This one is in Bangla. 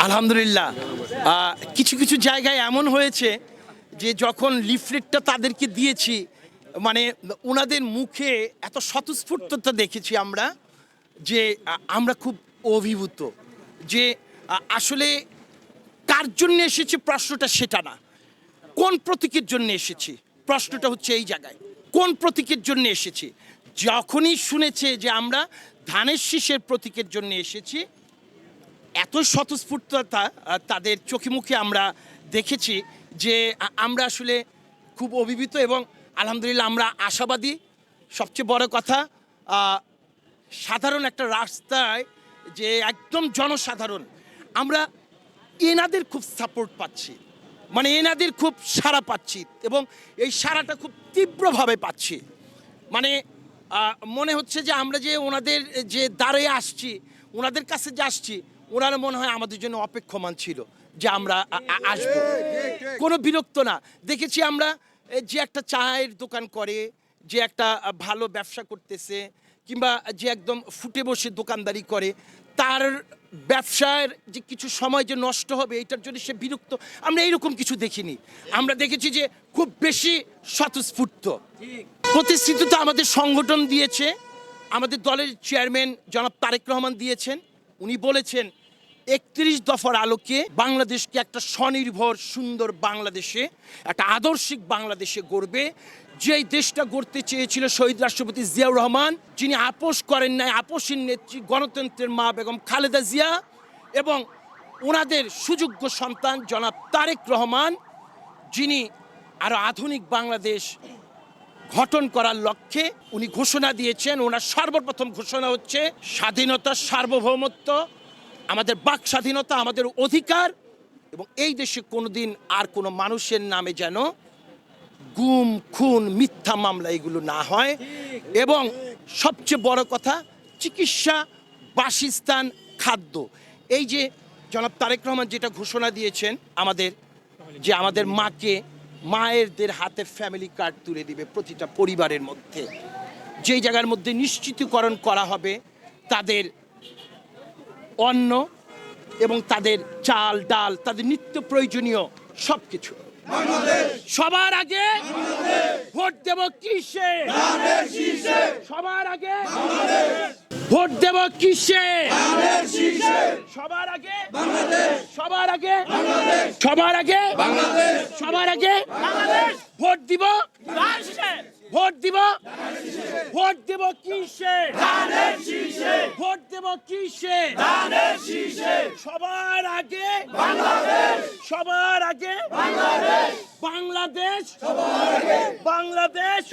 আলহামদুলিল্লাহ। কিছু কিছু জায়গায় এমন হয়েছে যে যখন লিফলেটটা তাদেরকে দিয়েছি, মানে ওনাদের মুখে এত স্বতঃস্ফূর্ততা দেখেছি আমরা যে আমরা খুব অভিভূত যে আসলে কার জন্য এসেছি প্রশ্নটা সেটা না, কোন প্রতীকের জন্য এসেছি প্রশ্নটা হচ্ছে এই জায়গায়, কোন প্রতীকের জন্য এসেছি। যখনই শুনেছে যে আমরা ধানের শীষের প্রতীকের জন্য এসেছি, এত স্বতঃস্ফূর্ততা তাদের চোখে মুখে আমরা দেখেছি যে আমরা আসলে খুব অভিভূত এবং আলহামদুলিল্লাহ আমরা আশাবাদী। সবচেয়ে বড় কথা, সাধারণ একটা রাস্তায় যে একদম জনসাধারণ, আমরা এনাদের খুব সাপোর্ট পাচ্ছি, মানে এনাদের খুব সাড়া পাচ্ছি এবং এই সাড়াটা খুব তীব্রভাবে পাচ্ছি। মানে মনে হচ্ছে যে আমরা যে ওনাদের যে দাঁড়িয়ে আসছি, ওনাদের কাছে যে আসছি, ওনারা মনে হয় আমাদের জন্য অপেক্ষমান ছিল যে আমরা আসবো, কোনো বিরক্ত না। দেখেছি আমরা যে একটা চায়ের দোকান করে, যে একটা ভালো ব্যবসা করতেছে, কিংবা যে একদম ফুটে বসে দোকানদারি করে, তার ব্যবসার যে কিছু সময় যে নষ্ট হবে এটার জন্য সে বিরক্ত, আমরা এইরকম কিছু দেখিনি। আমরা দেখেছি যে খুব বেশি স্বতঃস্ফূর্ত প্রতিশ্রুতিতে আমাদের সংগঠন দিয়েছে, আমাদের দলের চেয়ারম্যান জনাব তারেক রহমান দিয়েছেন। উনি বলেছেন ৩১ দফার আলোকে বাংলাদেশকে একটা স্বনির্ভর সুন্দর বাংলাদেশে, একটা আদর্শিক বাংলাদেশে গড়বে। যেই দেশটা গড়তে চেয়েছিল শহীদ রাষ্ট্রপতি জিয়াউর রহমান, যিনি আপোষ করেন নাই, আপোষের নেত্রী গণতন্ত্রের মা বেগম খালেদা জিয়া এবং ওনাদের সুযোগ্য সন্তান জনাব তারেক রহমান, যিনি আরও আধুনিক বাংলাদেশ গঠন করার লক্ষ্যে উনি ঘোষণা দিয়েছেন। ওনার সর্বপ্রথম ঘোষণা হচ্ছে স্বাধীনতা, সার্বভৌমত্ব, আমাদের বাক স্বাধীনতা, আমাদের অধিকার, এবং এই দেশে কোনোদিন আর কোনো মানুষের নামে যেন গুম, খুন, মিথ্যা মামলা এগুলো না হয়। এবং সবচেয়ে বড় কথা, চিকিৎসা, বাসস্থান, খাদ্য, এই যে জনাব তারেক রহমান যেটা ঘোষণা দিয়েছেন আমাদের মায়েরদের হাতে ফ্যামিলি কার্ড তুলে দিবে প্রতিটা পরিবারের মধ্যে, যেই জায়গার মধ্যে নিশ্চিতকরণ করা হবে তাদের অন্ন এবং তাদের চাল ডাল, তাদের নিত্য প্রয়োজনীয় সব কিছু। সবার আগে ভোট দেব কিসে? সবার আগে ভোট দেব কিসে? সবার আগে সবার আগে সবার আগে সবার আগে ভোট দিব, ভোট দিব, ভোট দেব কিসে? ভোট দেব কিসে? সবার আগে সবার আগে বাংলাদেশ, বাংলাদেশ।